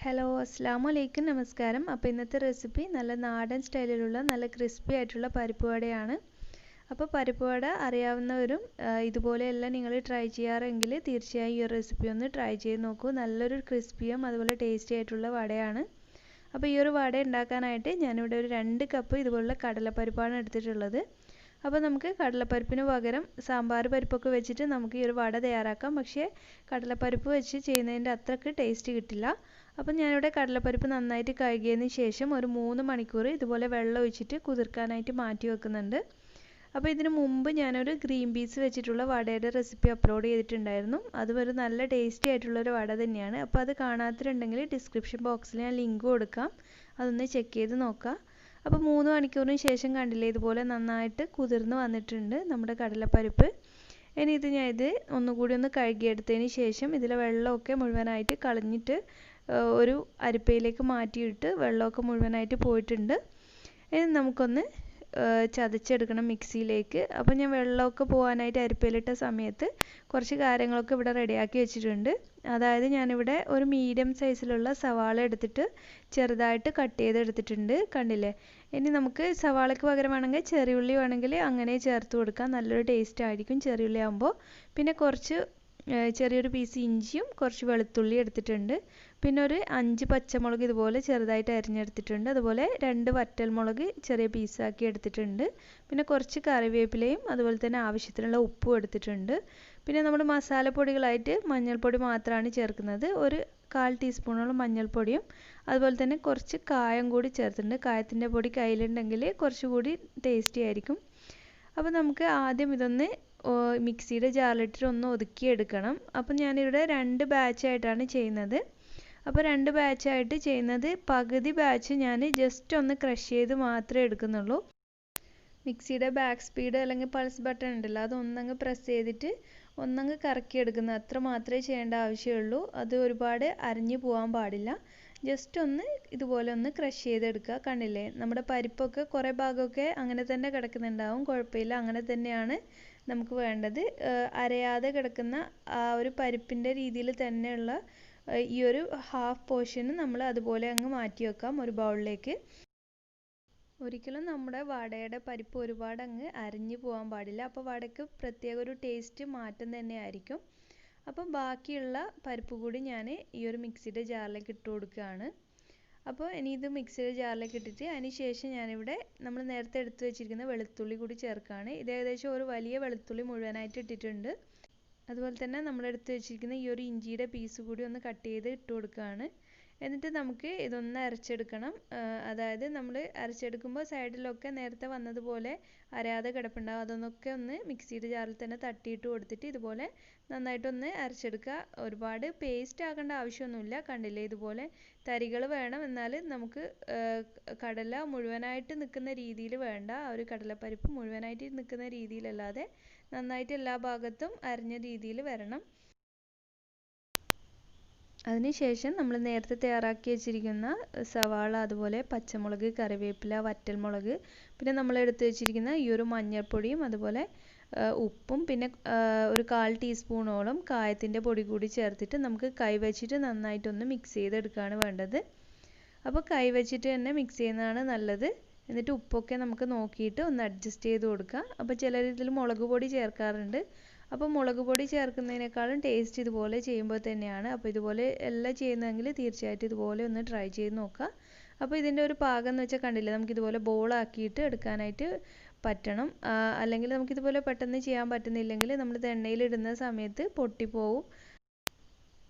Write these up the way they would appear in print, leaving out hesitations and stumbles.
Hello അസ്സലാമു അലൈക്കും നമസ്കാരം. അപ്പോൾ ഇന്നത്തെ റെസിപ്പി നല്ല നാടൻ സ്റ്റൈലിലുള്ള നല്ല ക്രിസ്പി ആയിട്ടുള്ള പരിപ്പ് വടയാണ്. അപ്പോൾ പരിപ്പ് വട അറിയാവുന്നവരും ഇതുപോലെയെല്ലാം നിങ്ങൾ ട്രൈ ചെയ്യാറെങ്കിൽ തീർച്ചയായും ഈ ഒരു റെസിപ്പി ഒന്ന് ട്രൈ ചെയ്ത് നോക്കൂ. നല്ലൊരു ക്രിസ്പിയും അതുപോലെ ടേസ്റ്റി ആയിട്ടുള്ള വടയാണ്. അപ്പോൾ ഈ ഒരു വട ഉണ്ടാക്കാനായിട്ട് ഞാനിവിടെ ഒരു 2 കപ്പ് ഇതുപോലുള്ള കടലപ്പരിപ്പാണ് എടുത്തിട്ടുള്ളത്. അപ്പോൾ നമുക്ക് കടലപ്പരിപ്പിന് പകരം സാമ്പാർ പരിപ്പൊക്കെ വെച്ചിട്ട് നമുക്ക് ഈ ഒരു വട തയ്യാറാക്കാം. പക്ഷേ കടലപ്പരിപ്പ് വെച്ച് ചെയ്യുന്നതിൻ്റെ അത്രയ്ക്ക് ടേസ്റ്റ് കിട്ടില്ല. അപ്പോൾ ഞാനിവിടെ കടലപ്പരിപ്പ് നന്നായിട്ട് കഴുകിയതിന് ശേഷം ഒരു 3 മണിക്കൂർ ഇതുപോലെ വെള്ളം ഒഴിച്ചിട്ട് കുതിർക്കാനായിട്ട് മാറ്റി വെക്കുന്നുണ്ട്. അപ്പോൾ ഇതിന് മുമ്പ് ഞാനൊരു ഗ്രീൻ പീസ് വെച്ചിട്ടുള്ള വടയുടെ റെസിപ്പി അപ്ലോഡ് ചെയ്തിട്ടുണ്ടായിരുന്നു. അതും ഒരു നല്ല ടേസ്റ്റി ആയിട്ടുള്ളൊരു വട തന്നെയാണ്. അപ്പോൾ അത് കാണാത്തിട്ടുണ്ടെങ്കിൽ ഡിസ്ക്രിപ്ഷൻ ബോക്സിൽ ഞാൻ ലിങ്ക് കൊടുക്കാം, അതൊന്ന് ചെക്ക് ചെയ്ത് നോക്കാം. അപ്പോൾ 3 മണിക്കൂറിന് ശേഷം കണ്ടില്ലേ, ഇതുപോലെ നന്നായിട്ട് കുതിർന്ന് വന്നിട്ടുണ്ട് നമ്മുടെ കടലപ്പരിപ്പ്. ഇനി ഞാൻ ഒന്നുകൂടി ഒന്ന് കഴുകിയെടുത്തതിന് ശേഷം ഇതിലെ വെള്ളമൊക്കെ മുഴുവനായിട്ട് കളഞ്ഞിട്ട് ഒരു അരിപ്പയിലേക്ക് മാറ്റിയിട്ട് വെള്ളമൊക്കെ മുഴുവനായിട്ട് പോയിട്ടുണ്ട്. ഇനി നമുക്കൊന്ന് ചതച്ചെടുക്കണം മിക്സിയിലേക്ക്. അപ്പോൾ ഞാൻ വെള്ളമൊക്കെ പോകാനായിട്ട് അരിപ്പയിലിട്ട സമയത്ത് കുറച്ച് കാര്യങ്ങളൊക്കെ ഇവിടെ റെഡിയാക്കി വെച്ചിട്ടുണ്ട്. അതായത് ഞാനിവിടെ ഒരു മീഡിയം സൈസിലുള്ള സവാള എടുത്തിട്ട് ചെറുതായിട്ട് കട്ട് ചെയ്തെടുത്തിട്ടുണ്ട്, കണ്ടില്ലേ. ഇനി നമുക്ക് സവാളയ്ക്ക് പകരം വേണമെങ്കിൽ ചെറിയുള്ളി വേണമെങ്കിൽ അങ്ങനെ ചേർത്ത് കൊടുക്കാം, നല്ലൊരു ടേസ്റ്റ് ആയിരിക്കും ചെറിയുള്ളി ആകുമ്പോൾ. പിന്നെ കുറച്ച് ചെറിയൊരു പീസ് ഇഞ്ചിയും കുറച്ച് വെളുത്തുള്ളി എടുത്തിട്ടുണ്ട്. പിന്നെ ഒരു 5 പച്ചമുളക് ഇതുപോലെ ചെറുതായിട്ട് അരിഞ്ഞെടുത്തിട്ടുണ്ട്. അതുപോലെ 2 വറ്റൽമുളക് ചെറിയ പീസാക്കി എടുത്തിട്ടുണ്ട്. പിന്നെ കുറച്ച് കറിവേപ്പിലയും അതുപോലെ തന്നെ ആവശ്യത്തിനുള്ള ഉപ്പും എടുത്തിട്ടുണ്ട്. പിന്നെ നമ്മൾ മസാലപ്പൊടികളായിട്ട് മഞ്ഞൾപ്പൊടി മാത്രമാണ് ചേർക്കുന്നത്. ഒരു 1/4 ടീസ്പൂണോളം മഞ്ഞൾപ്പൊടിയും അതുപോലെ തന്നെ കുറച്ച് കായം കൂടി ചേർത്തിട്ടുണ്ട്. കായത്തിൻ്റെ പൊടി കയ്യിലുണ്ടെങ്കിൽ കുറച്ചുകൂടി ടേസ്റ്റി ആയിരിക്കും. അപ്പോൾ നമുക്ക് ആദ്യം ഇതൊന്ന് മിക്സിയുടെ ജാറിലിട്ടിട്ട് ഒന്ന് ഒതുക്കിയെടുക്കണം. അപ്പോൾ ഞാനിവിടെ 2 ബാച്ചായിട്ടാണ് ചെയ്യുന്നത്. അപ്പോൾ 2 ബാച്ചായിട്ട് ചെയ്യുന്നത്, പകുതി ബാച്ച് ഞാൻ ജസ്റ്റ് ഒന്ന് ക്രഷ് ചെയ്ത് മാത്രമേ എടുക്കുന്നുള്ളൂ. മിക്സിയുടെ ബാക്ക് സ്പീഡ് അല്ലെങ്കിൽ പൾസ് ബട്ടൺ ഉണ്ടല്ലോ, അതൊന്നങ്ങ് പ്രസ് ചെയ്തിട്ട് ഒന്നങ്ങ് കറക്കിയെടുക്കുന്നത്, അത്ര മാത്രമേ ചെയ്യേണ്ട ആവശ്യമുള്ളൂ. അത് ഒരുപാട് അരിഞ്ഞു പോകാൻ പാടില്ല. ജസ്റ്റ് ഒന്ന് ഇതുപോലെ ഒന്ന് ക്രഷ് ചെയ്തെടുക്കുക. കണ്ടില്ലേ, നമ്മുടെ പരിപ്പൊക്കെ കുറേ ഭാഗമൊക്കെ അങ്ങനെ തന്നെ കിടക്കുന്നുണ്ടാവും, കുഴപ്പമില്ല, അങ്ങനെ തന്നെയാണ് നമുക്ക് വേണ്ടത്. അരയാതെ കിടക്കുന്ന ആ ഒരു പരിപ്പിൻ്റെ രീതിയിൽ തന്നെയുള്ള ഈ ഒരു ഹാഫ് പോർഷൻ നമ്മൾ അതുപോലെ അങ്ങ് മാറ്റി വെക്കാം ഒരു ബൗളിലേക്ക്. ഒരിക്കലും നമ്മുടെ വടയുടെ പരിപ്പ് ഒരുപാട് അങ്ങ് അരിഞ്ഞു പോകാൻ പാടില്ല. അപ്പോൾ വടയ്ക്ക് പ്രത്യേക ഒരു ടേസ്റ്റ് മാറ്റം തന്നെയായിരിക്കും. അപ്പോൾ ബാക്കിയുള്ള പരിപ്പ് കൂടി ഞാൻ ഈ ഒരു മിക്സിയുടെ ജാറിലേക്ക് ഇട്ട് കൊടുക്കുകയാണ്. അപ്പോൾ ഇനി ഇത് മിക്സിയുടെ ജാറിലേക്ക് ഇട്ടിട്ട് അതിന് ശേഷം ഞാനിവിടെ നമ്മൾ നേരത്തെ എടുത്ത് വെച്ചിരിക്കുന്ന വെളുത്തുള്ളി കൂടി ചേർക്കുകയാണ്. ഇത് ഏകദേശം ഒരു വലിയ വെളുത്തുള്ളി മുഴുവനായിട്ട് ഇട്ടിട്ടുണ്ട്. അതുപോലെ തന്നെ നമ്മൾ എടുത്ത് വെച്ചിരിക്കുന്ന ഈ ഒരു ഇഞ്ചിയുടെ പീസ് കൂടി ഒന്ന് കട്ട് ചെയ്ത് ഇട്ട് കൊടുക്കുകയാണ്. എന്നിട്ട് നമുക്ക് ഇതൊന്ന് അരച്ചെടുക്കണം. അതായത് നമ്മൾ അരച്ചെടുക്കുമ്പോൾ സൈഡിലൊക്കെ നേരത്തെ വന്നതുപോലെ അരയാതെ കിടപ്പുണ്ടാവും, അതൊന്നൊക്കെ ഒന്ന് മിക്സിയുടെ ജാറിൽ തന്നെ തട്ടിയിട്ട് കൊടുത്തിട്ട് ഇതുപോലെ നന്നായിട്ടൊന്ന് അരച്ചെടുക്കുക. ഒരുപാട് പേസ്റ്റ് ആക്കേണ്ട ആവശ്യമൊന്നുമില്ല, കണ്ടില്ലേ, ഇതുപോലെ തരികൾ വേണം. എന്നാൽ നമുക്ക് കടല മുഴുവനായിട്ട് നിൽക്കുന്ന രീതിയിൽ വേണ്ട, ആ ഒരു കടലപ്പരിപ്പ് മുഴുവനായിട്ട് നിൽക്കുന്ന രീതിയിലല്ലാതെ നന്നായിട്ട് എല്ലാ ഭാഗത്തും അരിഞ്ഞ രീതിയിൽ വരണം. അതിനുശേഷം നമ്മൾ നേരത്തെ തയ്യാറാക്കി വെച്ചിരിക്കുന്ന സവാള, അതുപോലെ പച്ചമുളക്, കറിവേപ്പില, വറ്റൽമുളക്, പിന്നെ നമ്മൾ എടുത്ത് വെച്ചിരിക്കുന്ന ഈ ഒരു മഞ്ഞൾപ്പൊടിയും അതുപോലെ ഉപ്പും പിന്നെ ഒരു 1/4 ടീസ്പൂണോളം കായത്തിൻ്റെ പൊടി കൂടി ചേർത്തിട്ട് നമുക്ക് കൈ വെച്ചിട്ട് നന്നായിട്ടൊന്ന് മിക്സ് ചെയ്തെടുക്കുകയാണ് വേണ്ടത്. അപ്പോൾ കൈ വെച്ചിട്ട് തന്നെ മിക്സ് ചെയ്യുന്നതാണ് നല്ലത്. എന്നിട്ട് ഉപ്പൊക്കെ നമുക്ക് നോക്കിയിട്ട് ഒന്ന് അഡ്ജസ്റ്റ് ചെയ്ത് കൊടുക്കുക. അപ്പോൾ ചിലർ ഇതിൽ മുളക് പൊടി ചേർക്കാറുണ്ട്. അപ്പോൾ മുളക് പൊടി ചേർക്കുന്നതിനേക്കാളും ടേസ്റ്റ് ഇതുപോലെ ചെയ്യുമ്പോൾ തന്നെയാണ്. അപ്പോൾ ഇതുപോലെ എല്ലാം ചെയ്യുന്നതെങ്കിൽ തീർച്ചയായിട്ടും ഇതുപോലെ ഒന്ന് ട്രൈ ചെയ്ത് നോക്കുക. അപ്പോൾ ഇതിൻ്റെ ഒരു പാകം എന്ന് വെച്ചാൽ കണ്ടില്ലേ, നമുക്കിതുപോലെ ബോളാക്കിയിട്ട് എടുക്കാനായിട്ട് പറ്റണം. അല്ലെങ്കിൽ നമുക്കിതുപോലെ പെട്ടെന്ന് ചെയ്യാൻ പറ്റുന്നില്ലെങ്കിൽ നമ്മളിത് എണ്ണയിലിടുന്ന സമയത്ത് പൊട്ടിപ്പോവും.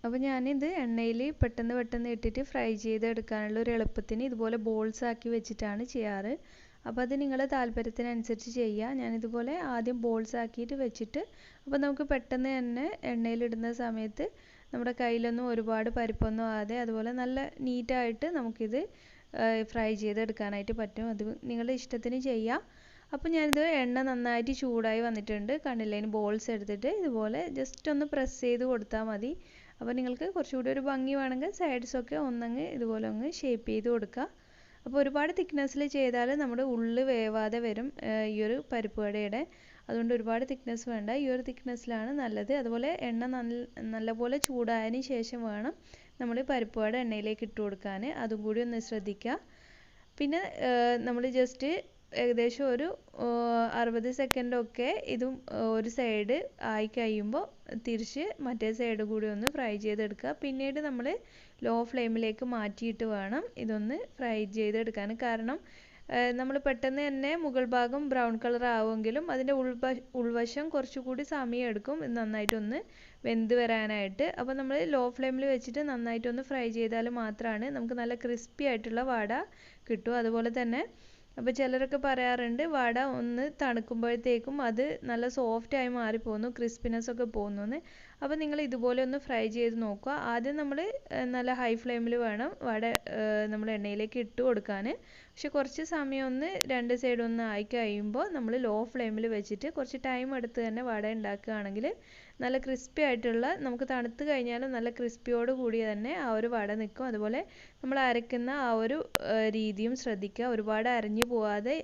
അപ്പോൾ ഞാനിത് എണ്ണയിൽ പെട്ടെന്ന് ഇട്ടിട്ട് ഫ്രൈ ചെയ്തെടുക്കാനുള്ള ഒരു എളുപ്പത്തിന് ഇതുപോലെ ബോൾസ് ആക്കി വെച്ചിട്ടാണ് ചെയ്യാറ്. അപ്പോൾ അത് നിങ്ങളുടെ താല്പര്യത്തിനനുസരിച്ച് ചെയ്യുക. ഞാനിതുപോലെ ആദ്യം ബോൾസ് ആക്കിയിട്ട് വെച്ചിട്ട്, അപ്പോൾ നമുക്ക് പെട്ടെന്ന് തന്നെ എണ്ണയിലിടുന്ന സമയത്ത് നമ്മുടെ കയ്യിലൊന്നും ഒരുപാട് പരിപ്പൊന്നും ആകാതെ അതുപോലെ നല്ല നീറ്റായിട്ട് നമുക്കിത് ഫ്രൈ ചെയ്തെടുക്കാനായിട്ട് പറ്റും. അത് നിങ്ങളുടെ ഇഷ്ടത്തിന് ചെയ്യാം. അപ്പോൾ ഞാനിത് എണ്ണ നന്നായിട്ട് ചൂടായി വന്നിട്ടുണ്ട്, കണ്ടില്ലേ. ഇനി ബോൾസ് എടുത്തിട്ട് ഇതുപോലെ ജസ്റ്റ് ഒന്ന് പ്രസ് ചെയ്ത് കൊടുത്താൽ മതി. അപ്പോൾ നിങ്ങൾക്ക് കുറച്ചുകൂടി ഒരു ഭംഗി വേണമെങ്കിൽ സൈഡ്സൊക്കെ ഒന്നങ്ങ് ഇതുപോലെ ഒന്ന് ഷേപ്പ് ചെയ്ത് കൊടുക്കുക. അപ്പോൾ ഒരുപാട് തിക്നെസ്സിൽ ചെയ്താൽ നമ്മുടെ ഉള്ളിൽ വേവാതെ വരും ഈ ഒരു പരിപ്പ് വടയുടെ. അതുകൊണ്ട് ഒരുപാട് തിക്നെസ് വേണ്ട, ഈ ഒരു തിക്നെസ്സിലാണ് നല്ലത്. അതുപോലെ എണ്ണ നല്ലപോലെ ചൂടായതിന് ശേഷം വേണം നമ്മൾ പരിപ്പ് വട എണ്ണയിലേക്ക് ഇട്ട് കൊടുക്കാൻ. അതും കൂടി ഒന്ന് ശ്രദ്ധിക്കുക. പിന്നെ നമ്മൾ ജസ്റ്റ് ഏകദേശം ഒരു 60 സെക്കൻഡൊക്കെ ഇതും ഒരു സൈഡ് ആയി കഴിയുമ്പോൾ തിരിച്ച് മറ്റേ സൈഡ് കൂടി ഒന്ന് ഫ്രൈ ചെയ്തെടുക്കുക. പിന്നീട് നമ്മൾ ലോ ഫ്ലെയിമിലേക്ക് മാറ്റിയിട്ട് വേണം ഇതൊന്ന് ഫ്രൈ ചെയ്തെടുക്കാൻ. കാരണം നമ്മൾ പെട്ടെന്ന് തന്നെ മുകൾ ഭാഗം ബ്രൗൺ കളർ ആവുമെങ്കിലും അതിൻ്റെ ഉൾവശം കുറച്ചുകൂടി സമയം എടുക്കും നന്നായിട്ടൊന്ന് വെന്ത് വരാനായിട്ട്. അപ്പോൾ നമ്മൾ ലോ ഫ്ലെയിമിൽ വെച്ചിട്ട് നന്നായിട്ടൊന്ന് ഫ്രൈ ചെയ്താൽ മാത്രമാണ് നമുക്ക് നല്ല ക്രിസ്പി ആയിട്ടുള്ള വട കിട്ടും. അതുപോലെ തന്നെ അപ്പോൾ ചിലരൊക്കെ പറയാറുണ്ട് വട ഒന്ന് തണുക്കുമ്പോഴത്തേക്കും അത് നല്ല സോഫ്റ്റായി മാറിപ്പോകുന്നു, ക്രിസ്പിനെസ് ഒക്കെ പോകുന്നു. അപ്പോൾ നിങ്ങൾ ഇതുപോലെ ഒന്ന് ഫ്രൈ ചെയ്ത് നോക്കുക. ആദ്യം നമ്മൾ നല്ല ഹൈ ഫ്ലെയിമിൽ വേണം വട നമ്മൾ എണ്ണയിലേക്ക് ഇട്ട് കൊടുക്കാൻ. പക്ഷെ കുറച്ച് സമയം ഒന്ന് രണ്ട് സൈഡ് ഒന്ന് ആയി കഴിയുമ്പോൾ നമ്മൾ ലോ ഫ്ലെയിമിൽ വെച്ചിട്ട് കുറച്ച് ടൈം എടുത്ത് തന്നെ വട ഉണ്ടാക്കുകയാണെങ്കിൽ നല്ല ക്രിസ്പി ആയിട്ടുള്ള, നമുക്ക് തണുത്ത് കഴിഞ്ഞാലും നല്ല ക്രിസ്പിയോട് കൂടി തന്നെ ആ ഒരു വട നിൽക്കും. അതുപോലെ നമ്മൾ അരയ്ക്കുന്ന ആ ഒരു രീതിയും ശ്രദ്ധിക്കുക. ഒരുപാട് അരഞ്ഞു പോവാതെ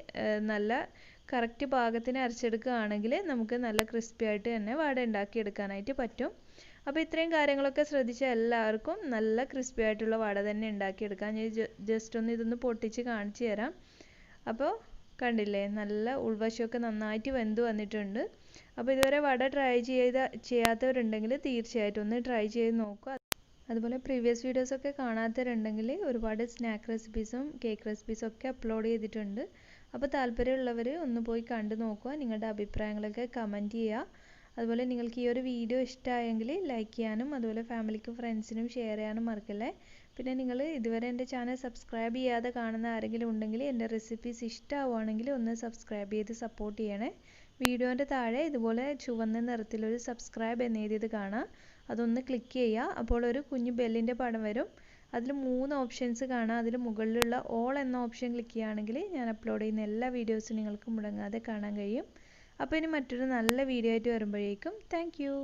നല്ല കറക്റ്റ് പാകത്തിന് അരച്ചെടുക്കുകയാണെങ്കിൽ നമുക്ക് നല്ല ക്രിസ്പി ആയിട്ട് തന്നെ വട ഉണ്ടാക്കിയെടുക്കാനായിട്ട് പറ്റും. അപ്പോൾ ഇത്രയും കാര്യങ്ങളൊക്കെ ശ്രദ്ധിച്ച എല്ലാവർക്കും നല്ല ക്രിസ്പി ആയിട്ടുള്ള വട തന്നെ ഉണ്ടാക്കിയെടുക്കാം. ഞാൻ ജസ്റ്റ് ഒന്ന് ഇതൊന്ന് പൊട്ടിച്ച് കാണിച്ചു തരാം. അപ്പോൾ കണ്ടില്ലേ, നല്ല ഉൾവശമൊക്കെ നന്നായിട്ട് വെന്ത് വന്നിട്ടുണ്ട്. അപ്പോൾ ഇതുവരെ വട ട്രൈ ചെയ്യാത്തവരുണ്ടെങ്കിൽ തീർച്ചയായിട്ടും ഒന്ന് ട്രൈ ചെയ്ത് നോക്കുക. അതുപോലെ പ്രീവിയസ് വീഡിയോസൊക്കെ കാണാത്തവരുണ്ടെങ്കിൽ ഒരുപാട് സ്നാക്ക് റെസിപ്പീസും കേക്ക് റെസിപ്പീസും ഒക്കെ അപ്ലോഡ് ചെയ്തിട്ടുണ്ട്. അപ്പോൾ താല്പര്യമുള്ളവർ ഒന്ന് പോയി കണ്ടു നോക്കുക. നിങ്ങളുടെ അഭിപ്രായങ്ങളൊക്കെ കമൻറ്റ് ചെയ്യുക. അതുപോലെ നിങ്ങൾക്ക് ഈ ഒരു വീഡിയോ ഇഷ്ടമായെങ്കിൽ ലൈക്ക് ചെയ്യാനും അതുപോലെ ഫാമിലിക്കും ഫ്രണ്ട്സിനും ഷെയർ ചെയ്യാനും മറക്കല്ലേ. പിന്നെ നിങ്ങൾ ഇതുവരെ എൻ്റെ ചാനൽ സബ്സ്ക്രൈബ് ചെയ്യാതെ കാണുന്ന ആരെങ്കിലും ഉണ്ടെങ്കിൽ എൻ്റെ റെസിപ്പീസ് ഇഷ്ടമാവുകയാണെങ്കിൽ ഒന്ന് സബ്സ്ക്രൈബ് ചെയ്ത് സപ്പോർട്ട് ചെയ്യണേ. വീഡിയോൻ്റെ താഴെ ഇതുപോലെ ചുവന്ന നിറത്തിലൊരു സബ്സ്ക്രൈബ് എന്നെഴുതിയത് കാണാം. അതൊന്ന് ക്ലിക്ക് ചെയ്യുക. അപ്പോൾ ഒരു കുഞ്ഞു ബെല്ലിൻ്റെ പടം വരും. അതിൽ 3 ഓപ്ഷൻസ് കാണാം. അതിൽ മുകളിലുള്ള ഓൾ എന്ന ഓപ്ഷൻ ക്ലിക്ക് ചെയ്യുകയാണെങ്കിൽ ഞാൻ അപ്ലോഡ് ചെയ്യുന്ന എല്ലാ വീഡിയോസും നിങ്ങൾക്ക് മുടങ്ങാതെ കാണാൻ കഴിയും. അപ്പോൾ ഇനി മറ്റൊരു നല്ല വീഡിയോ ആയിട്ട് വരുമ്പോഴേക്കും താങ്ക് യു.